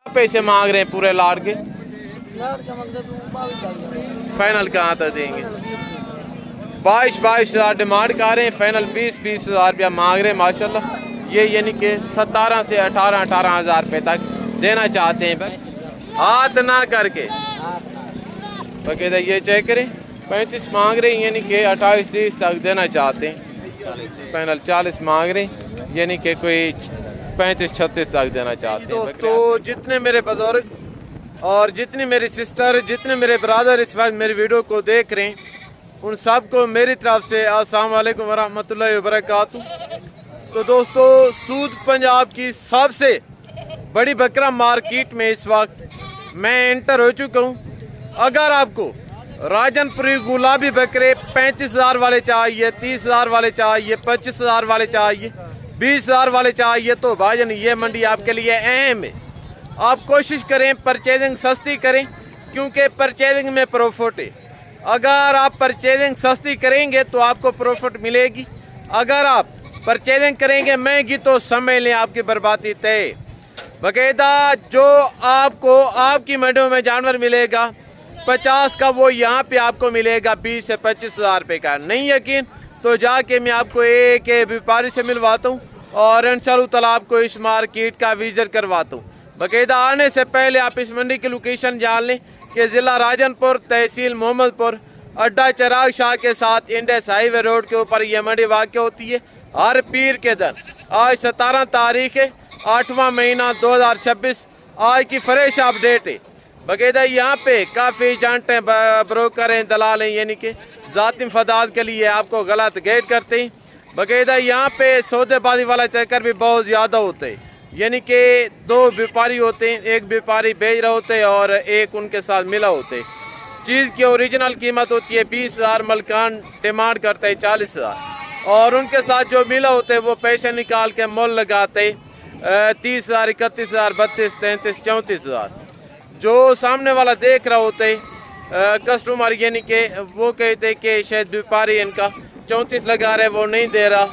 पैसे मांग रहे हैं पूरे लाट के? मतलब फाइनल कहाँ तक देंगे? 22,000 डिमांड कर रहे हैं, फाइनल 20,000 रुपया मांग रहे हैं माशाल्लाह। ये यानी कि 17 से 18,000 रुपये तक देना चाहते हैं, हाथ ना करके बकायदा। ये चेक करें, 35 मांग रहे हैं, यानी कि 28-30 तक देना चाहते हैं। फाइनल 40 मांग रहे हैं, यानी कि कोई 35-36 तक देना चाहते हैं। दोस्तों, जितने मेरे बुजुर्ग और जितनी मेरी सिस्टर, जितने मेरे ब्रदर इस वक्त मेरी वीडियो को देख रहे हैं, उन सबको मेरी तरफ से अस्सलाम वालेकुम वरहमतुल्लाहि वबरकातुहू। तो दोस्तों, सूद पंजाब की सबसे बड़ी बकरा मार्केट में इस वक्त मैं एंटर हो चुका हूँ। अगर आपको राजनपुरी गुलाबी बकरे 35,000 वाले चाहिए, 30,000 वाले चाहिए, 25,000 वाले चाहिए, 20,000 वाले चाहिए, तो भाईजान ये मंडी आपके लिए अहम है। आप कोशिश करें परचेजिंग सस्ती करें, क्योंकि परचेजिंग में प्रॉफिट है। अगर आप परचेजिंग सस्ती करेंगे तो आपको प्रॉफिट मिलेगी। अगर आप परचेजिंग करेंगे महंगी तो समझ लें आपकी बर्बादी तय। बाकायदा जो आपको आपकी मंडियों में जानवर मिलेगा 50 का, वो यहाँ पे आपको मिलेगा 20 से 25,000 रुपये का। नहीं यकीन तो जाके मैं आपको एक व्यापारी से मिलवाता हूँ और इंशाअल्लाह ताला आपको इस मार्केट का विजिट करवाता हूँ। बाकायदा आने से पहले आप इस मंडी की लोकेशन जान लें कि ज़िला राजनपुर, तहसील मोहम्मदपुर, अड्डा चिराग शाह के साथ इंडस हाईवे रोड के ऊपर यह मंडी वाक़ होती है हर पीर के दिन। आज 17 तारीख है, 8वां महीना 2026। आज की फ्रेश अपडेट है। बाकायदा यहाँ पे काफ़ी एजेंट हैं, ब्रोकर हैं, दलाल हैं, यानी कि ज़ाती मफादात के लिए आपको गलत गाइड करते हैं। बाकायदा यहाँ पे सौदेबाजी वाला चक्कर भी बहुत ज़्यादा होता है, यानी कि 2 व्यापारी होते हैं, एक व्यापारी बेच रहे होते हैं और एक उनके साथ मिला होते हैं। चीज़ की ओरिजिनल कीमत होती है 20,000, मलकान डिमांड करते हैं 40,000 और उनके साथ जो मिला होते हैं वो पैसे निकाल के मोल लगाते 30,000, 31,000, 32, 33, 34,000। जो सामने वाला देख रहा होते कस्टमर, यानी कि वो कहते हैं कि शायद व्यापारी इनका 34 लगा रहे, वो नहीं दे रहा,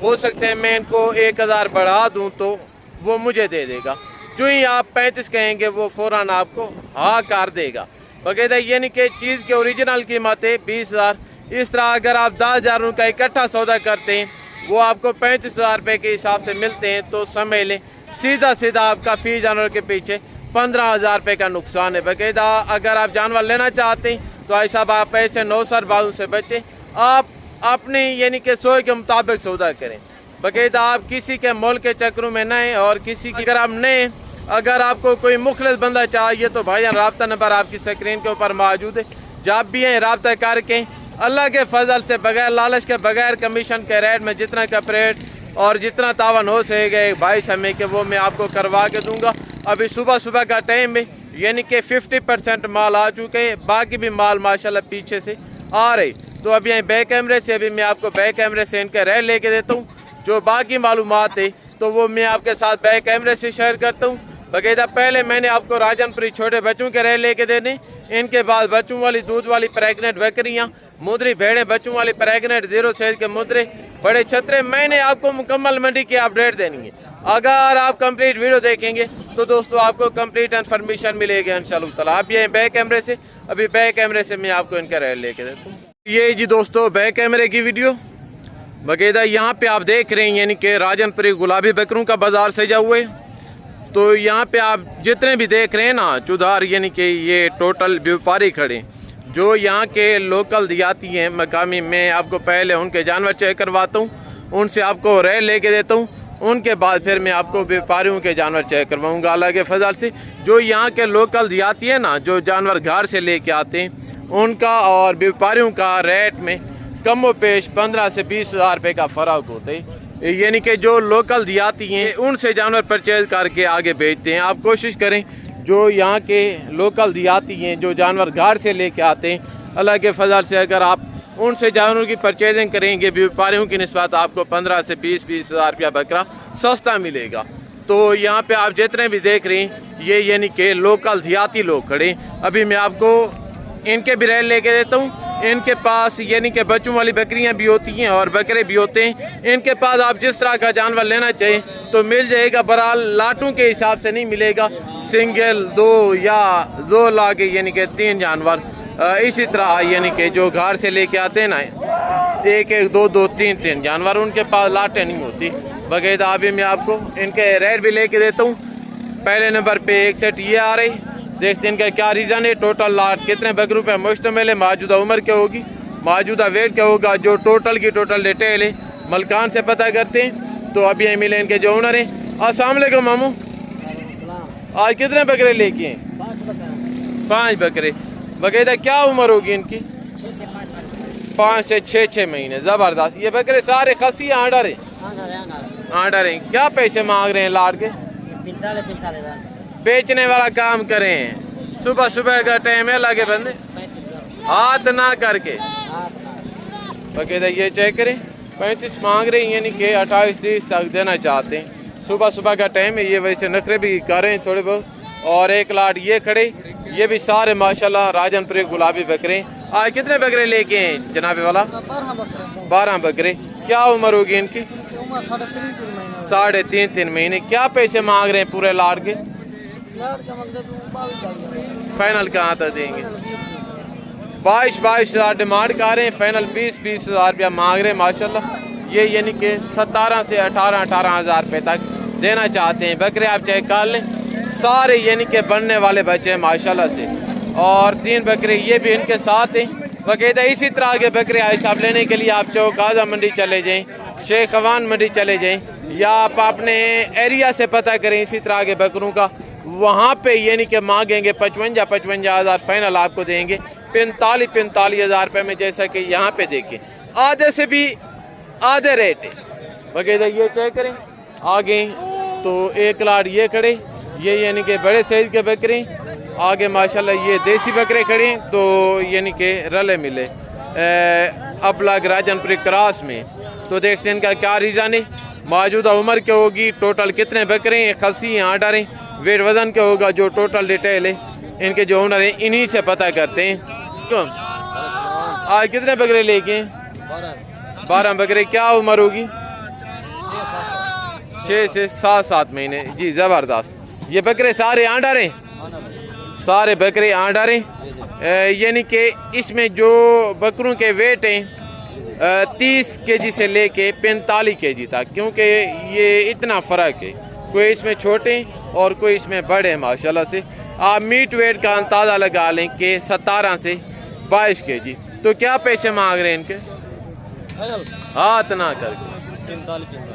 हो सकते हैं मैं इनको 1,000 बढ़ा दूं तो वो मुझे दे देगा। जो ही आप 35 कहेंगे वो फ़ौरन आपको हाँ कर देगा। बाकायदा यानी कि चीज़ की ओरिजिनल कीमत है 20,000। इस तरह अगर आप 10,000 का इकट्ठा सौदा करते हैं, वो आपको 35,000 रुपये के हिसाब से मिलते हैं, तो समझ लें सीधा सीधा आपका फी जानवर के पीछे 15,000 रुपये का नुकसान है। बाकायदा अगर आप जानवर लेना चाहते हैं तो ऐसा आप ऐसे 9 बाजू से बचें। आप अपनी यानी कि सोच के मुताबिक सौदा करें। बाकायदा आप किसी के मोल के चक्रों में नहीं, और किसी की अगर आप नहीं, अगर आपको कोई मुखलिस बंदा चाहिए तो भाईजान रब्ता नंबर आपकी स्क्रीन के ऊपर मौजूद है। जब भी हैं रब्ता करके अल्लाह के फजल से बगैर लालच के, बगैर कमीशन के रेट में जितना कपरेट और जितना तावन हो सकेगा भाई समय के, वो मैं आपको करवा के दूंगा। अभी सुबह का टाइम है, यानी कि 50% माल आ चुके हैं, बाकी भी माल माशाल्लाह पीछे से आ रहे। तो अभी यहाँ बैक कैमरे से अभी मैं आपको बैक कैमरे से इनके रेट लेके देता हूँ। जो बाकी मालूमात है तो वो मैं आपके साथ बैक कैमरे से शेयर करता हूँ। बाकायदा पहले मैंने आपको राजनपुरी छोटे बच्चों के रेट लेके देने, इनके बाद बच्चों वाली दूध वाली प्रेगनेंट बकरियाँ, मुद्री भेड़ें, बच्चों वाली प्रेगनेंट 0 साइज के मुद्रे, बड़े छतरे, मैंने आपको मुकम्मल मंडी की अपडेट देनी है। अगर आप कंप्लीट वीडियो देखेंगे तो दोस्तों आपको कंप्लीट इन्फॉर्मेशन मिलेगी इंशाअल्लाह ताला। आप ये बैक कैमरे से, अभी बैक कैमरे से मैं आपको इनका रेट लेके देता हूँ। ये जी दोस्तों बैक कैमरे की वीडियो। बाकायदा यहाँ पे आप देख रहे हैं यानी कि राजनपुरी गुलाबी बकरों का बाजार सजा हुआ है। तो यहाँ पे आप जितने भी देख रहे हैं ना चुधार, यानी कि ये टोटल व्यापारी खड़े जो यहाँ के लोकल देहाती हैं मकामी। मैं आपको पहले उनके जानवर चेक करवाता हूँ, उनसे आपको रेट लेके देता हूँ, उनके बाद फिर मैं आपको व्यापारियों के जानवर चेक करवाऊँगा अल्लाह के फजल से। जो यहाँ के लोकल देहाती हैं ना, जो जानवर घर से लेके आते हैं, उनका और व्यापारियों का रेट में कम व पेश 15 से 20,000 रुपये का फ़र्क होता है। यानी कि जो लोकल देहाती हैं उनसे जानवर परचेज करके आगे बेचते हैं। आप कोशिश करें जो यहाँ के लोकल देहाती हैं, जो जानवर घर से लेके आते हैं, अल्लाह के फजल से अगर आप उनसे जानवरों की परचेजिंग करेंगे व्यापारियों की निस्बत आपको 15 से 20,000 रुपया बकरा सस्ता मिलेगा। तो यहाँ पे आप जितने भी देख रहे हैं ये यानी कि लोकल देहाती लोग खड़े। अभी मैं आपको इनके भी रेट लेके देता हूँ, इनके पास यानी कि बच्चों वाली बकरियां भी होती हैं और बकरे भी होते हैं। इनके पास आप जिस तरह का जानवर लेना चाहिए तो मिल जाएगा। बहरहाल लाटों के हिसाब से नहीं मिलेगा, सिंगल 2 या 2 लाके यानी कि 3 जानवर। इसी तरह यानी कि जो घर से लेके आते हैं ना 1-1, 2-2, 3-3 जानवर, उनके पास लाटें नहीं होती। बकायदा अभी मैं आपको इनके रेट भी लेके देता हूँ। पहले नंबर पे एक सेट ये आ रही, देखते हैं इनका क्या रीज़न है। टोटल लाट कितने बकरों पे मुश्तमिल है, मौजूदा उम्र क्या होगी, मौजूदा वेट क्या होगा, जो टोटल की टोटल डिटेल है मलकान से पता करते हैं। तो अभी ये मिले इनके जो ओनर हैं। अस्सलाम वालेकुम मामू, आज कितने बकरे लेके हैं? 5 बकरे। बकायदा क्या उम्र होगी इनकी? 5 से 6 महीने। ज़बरदस्त। ये बकरे सारे खसी आर्डर है? आर्डर है। क्या पैसे मांग रहे हैं लाट के? 45,000। बेचने वाला काम करें, सुबह सुबह का टाइम है, लगे बंदे हाथ ना करके। बकायदा ये चेक करें, 35 मांग रहे हैं, यानी कि 28-30 तक देना चाहते हैं। सुबह सुबह का टाइम है। ये वैसे नखरे भी कर रहे हैं थोड़े बहुत। और एक लाट ये खड़े, ये भी सारे माशाल्लाह राजनपुरी गुलाबी बकरे। आज कितने बकरे लेके हैं जनाबे वाला? 12 बकरे। क्या उम्र होगी इनकी? 3.5 महीने। क्या पैसे मांग रहे हैं पूरे लाट के? फाइनल कहाँ तक देंगे? 22 हज़ार डिमांड कर रहे हैं, फाइनल 20 हज़ार रुपया मांग रहे हैं माशाल्लाह। ये यानी कि 17 से 18 हज़ार रुपये तक देना चाहते हैं। बकरे आप चेक कर लें, सारे यानी कि बनने वाले बच्चे हैं माशाल्लाह से। और 3 बकरे ये भी इनके साथ हैं। बकायदा इसी तरह के बकरे हिसाब लेने के लिए आप चौक आज़म मंडी चले जाएँ, शेख अवान मंडी चले जाएँ, या आप अपने एरिया से पता करें इसी तरह के बकरों का। वहाँ पे यानी कि मांगेंगे 55 हज़ार, फाइनल आपको देंगे 45 हज़ार रुपये में। जैसा कि यहाँ पे देखें आधे से भी आधे रेट है। बकायदा ये चेक करें आगे तो एक लाट ये खड़े, ये यानी कि बड़े साइज के बकरे। आगे माशाल्लाह ये देसी बकरे खड़े हैं, तो यानी कि रले मिले अबलग राजनपुरी क्रॉस में। तो देखते हैं इनका क्या रीज़न है, मौजूदा उम्र क्या होगी, टोटल कितने बकरे हैं, खसी हैं, आर्डर हैं, वेट वज़न क्या होगा, जो टोटल डिटेल है इनके जो ओनर हैं इन्हीं से पता करते हैं। क्यों आज कितने बकरे लेके? 12 बकरे। क्या उम्र होगी? 6 से 7 महीने। जी ज़बरदस्त। ये बकरे सारे आर्डर हैं, सारे बकरे आर्डर हैं। यानी कि इसमें जो बकरों के वेट हैं 30 kg से लेके 45 kg तक, क्योंकि ये इतना फ़र्क है, कोई इसमें छोटे और कोई इसमें बड़े माशाल्लाह से। आप मीट वेट का अंदाज़ा लगा लें कि 17 से 22 kg। तो क्या पैसे मांग रहे हैं इनके? हाथ ना करके 45।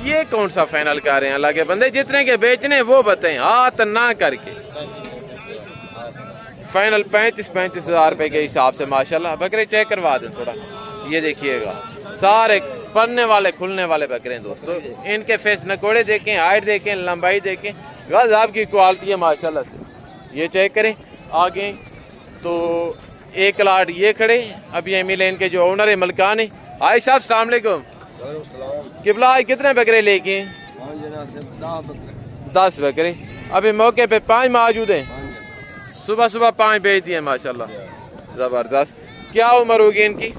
ये कौन सा फाइनल कर रहे हैं? अल्लाह के बंदे, जितने के बेचने वो बताएं, हाथ ना करके। फाइनल 35 हज़ार रुपये के हिसाब से माशाल्लाह। बकरे चेक करवा दें थोड़ा, ये देखिएगा सारे पढ़ने वाले खुलने वाले बकरे हैं दोस्तों। इनके फेस नकोड़े देखें, हाइट देखें, लंबाई देखें, गज़ब की क्वालिटी है माशाल्लाह से। ये चेक करें आगे तो एक लाट ये खड़े, अब ये मिले इनके जो ओनर है मलकान है। भाई साहब अस्सलाम वालेकुम। किबला कितने बकरे लेके? 10 बकरे। अभी मौके पे 5 मौजूद हैं। सुबह सुबह 5 बेच दिए माशाल्लाह, ज़बरदस्त। क्या उम्र होगी इनकी?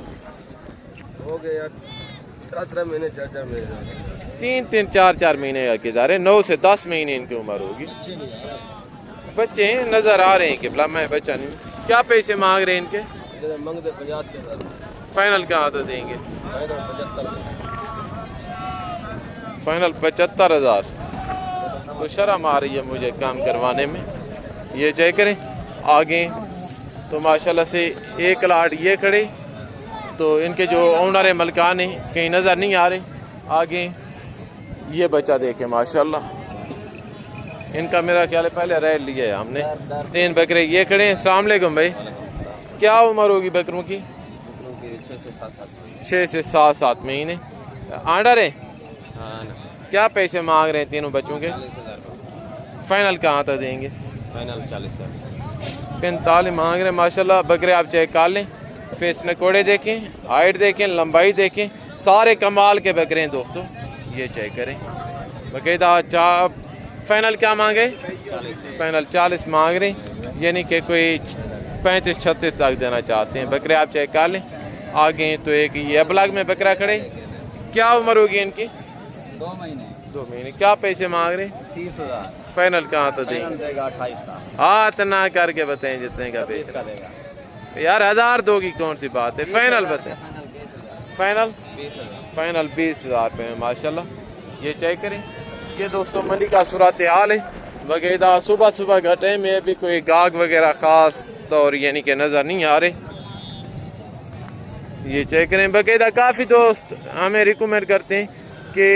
हो गया 13 महीने 4 महीने 3 4 महीने का किधर 9 से 10 महीने इनकी उम्र होगी। बच्चे नज़र आ रहे हैं किबला, मैं बच्चा नहीं। क्या पैसे मांग रहे हैं इनके? मांगते 50 से। फाइनल कहाँ तो देंगे? फाइनल 75 हज़ार। तो शर्म आ रही है मुझे काम करवाने में। ये चेक करें आगे तो माशाल्लाह से एक लाट ये खड़े, तो इनके जो ओनर है मलकान है कहीं नज़र नहीं आ रहे। आगे ये बच्चा देखे माशाल्लाह, इनका मेरा ख्याल है पहले रेट लिया है हमने। 3 बकरे ये खड़े हैं। अस्सलाम वालेकुम भाई। क्या उम्र होगी बकरों की? 6 से 7 महीने। आर्डर है? क्या पैसे मांग रहे हैं तीनों बच्चों के? फाइनल कहाँ तक देंगे? फाइनल 40 है। 45 मांग रहे हैं माशाल्लाह। बकरे आप चेक कर लें, फेस नकोड़े देखें, हाइट देखें, लंबाई देखें, सारे कमाल के बकरे हैं दोस्तों। ये चेक करें बकायदा। फाइनल क्या मांगे? 40। फाइनल 40 मांग रहे हैं, यानी कि कोई 35-36 तक देना चाहते हैं। बकरे आप चेक कर लें। आगे तो एक ये ब्लॉक में बकरा खड़े, क्या उम्र होगी इनकी? 2 महीने। 2 महीने। क्या पैसे मांग रहे? 30,000। फाइनल कहाँ तो देंगे? देगा 28 का। हाथ ना करके बताएं जितने का बेच का देगा यार। 1000 दोगी कौन सी बात है? फाइनल बताएं। फाइनल 20,000। फाइनल 20,000 रुपये में माशाल्लाह। ये चेक करें। ये दोस्तों मंडी का सूरत हाल है वगैरह। सुबह सुबह का टाइम है, अभी कोई गाहक वगैरह ख़ास तौर यानी कि नज़र नहीं आ रहे। ये चेक करें। बाकायदा काफ़ी दोस्त हमें रिकमेंड करते हैं कि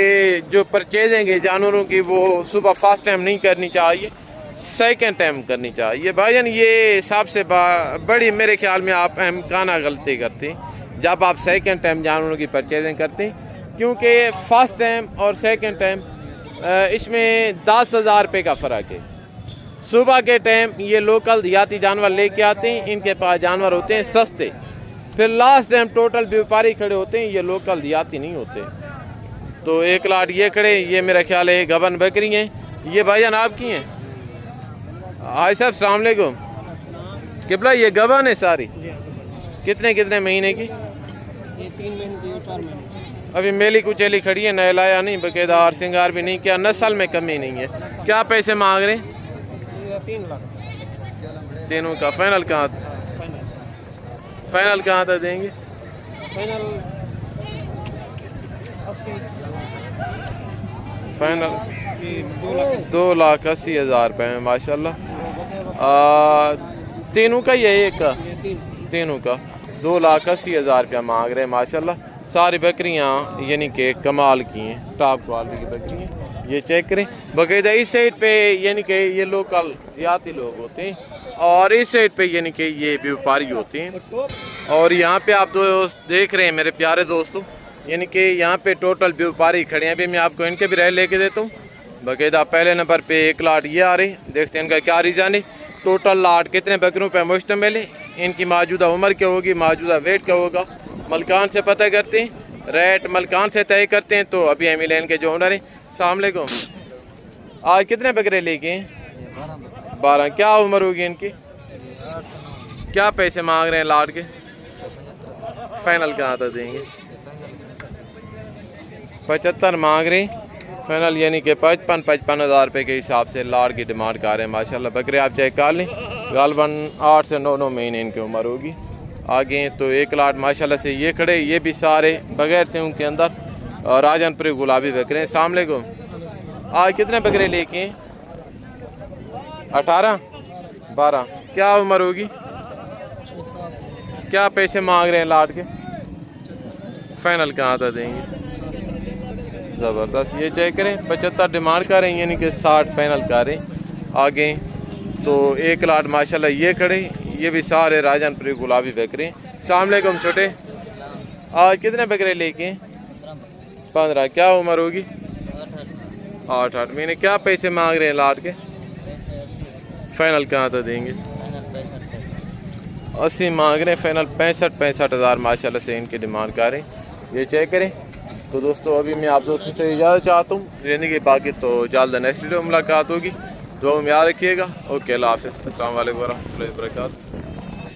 जो परचेजिंग है जानवरों की वो सुबह फर्स्ट टाइम नहीं करनी चाहिए, सेकंड टाइम करनी चाहिए। भाईजान ये सबसे बड़ी मेरे ख्याल में आप अहमकाना गलती करते हैं जब आप सेकंड टाइम जानवरों की परचेजिंग करते हैं, क्योंकि फर्स्ट टाइम और सेकंड टाइम इसमें 10,000 रुपये का फ़र्क है। सुबह के टाइम ये लोकल देहाती जानवर लेके आते हैं, इनके पास जानवर होते हैं सस्ते। फिर लास्ट टाइम टोटल व्यापारी खड़े होते हैं, ये लोकल देहाती नहीं होते। तो एक लाट ये खड़े, ये मेरा ख्याल है गबन बकरी हैं। ये भाईजान आपकी हैं? हाय साहब अस्सलाम वालेकुम। किबला ये गबन है सारी? कितने कितने महीने की? ये 3 महीने की, 4 महीने। अभी मेली कुचेली खड़ी है, नहलाया नहीं, बकायदा और श्रृंगार भी नहीं किया, नस्ल में कमी नहीं है। क्या पैसे मांग रहे हैं? 3 लाख। तीनों का फाइनल कहाँ? फाइनल कहाँ तक देंगे? फाइनल 80। फाइनल 2,80,000 रुपये में माशाल्लाह। तीनों का ये एक का? तीनों का 2,80,000 रुपया मांग रहे हैं माशाल्लाह। सारी बकरियां यानी कि कमाल की हैं, टॉप क्वालिटी की बकरियां। ये चेक करें। बाकायदा इस साइड पे यानी कि ये लोकल देहाती लोग होते हैं और इस साइड पे यानी कि ये व्यापारी होते हैं। और यहाँ पे आप दोस्त देख रहे हैं मेरे प्यारे दोस्तों, यानी कि यहाँ पे टोटल व्यापारी खड़े हैं। अभी मैं आपको इनके भी राय लेके देता हूँ। बाकायदा पहले नंबर पे एक लाट ये आ रही, देखते हैं इनका क्या रीज़न है। टोटल लाट कितने बकरों पे मुश्तमिल है, इनकी मौजूदा उम्र क्या होगी, मौजूदा वेट क्या होगा, मलकान से पता करते हैं, रेट मलकान से तय करते हैं। तो अभी हम लेन के जो ओनर हैं, अस्सलाम वालेकुम। आज कितने बकरे लेके हैं? 12। क्या उम्र होगी इनकी? क्या पैसे मांग रहे हैं लाट के? फाइनल कहाँ तक देंगे? 75 मांग रहे हैं फाइनल, यानी कि 55 हज़ार रुपये के हिसाब से लाट की डिमांड कर रहे हैं माशाल्लाह। बकरे आप चेक कर लें, गालबन 8 से 9 महीने इनकी उम्र होगी। आगे तो एक लाट माशाल्लाह से ये खड़े, ये भी सारे बगैर से उनके अंदर राजनपुरी गुलाबी बकरे। अस्सलाम वालेकुम। आज कितने बकरे लेके हैं? 18 12। क्या उम्र होगी? 6-7। क्या पैसे मांग रहे हैं लाट के? फाइनल कहाँ तक देंगे? ज़बरदस्त। ये चेक करें, 75 डिमांड कर रहे हैं, यानी कि 60 फाइनल कर रहे हैं। आगे तो एक लाट माशाल्लाह ये खड़े, ये भी सारे राजनपुरी गुलाबी बकरे। अस्सलाम वालेकुम छोटे। आज कितने बकरे लेके हैं? 15। क्या उम्र होगी? 8 महीने। क्या पैसे मांग रहे हैं लाट के? फाइनल कहाँ तक देंगे? 80 मांग रहे हैं फाइनल। 65 हज़ार माशाल्लाह से इनकी डिमांड कर रहे हैं। ये चेक करें। तो दोस्तों अभी मैं आप दोस्तों से इजाज़त चाहता हूँ रहने की, बाकी तो जल्द नेक्स्ट वीडियो मुलाकात होगी। दुआ में याद रखिएगा। ओके, अल्लाह हाफ़िज़। अस्सलाम वालेकुम व रहमतुल्लाहि व बरकातहू।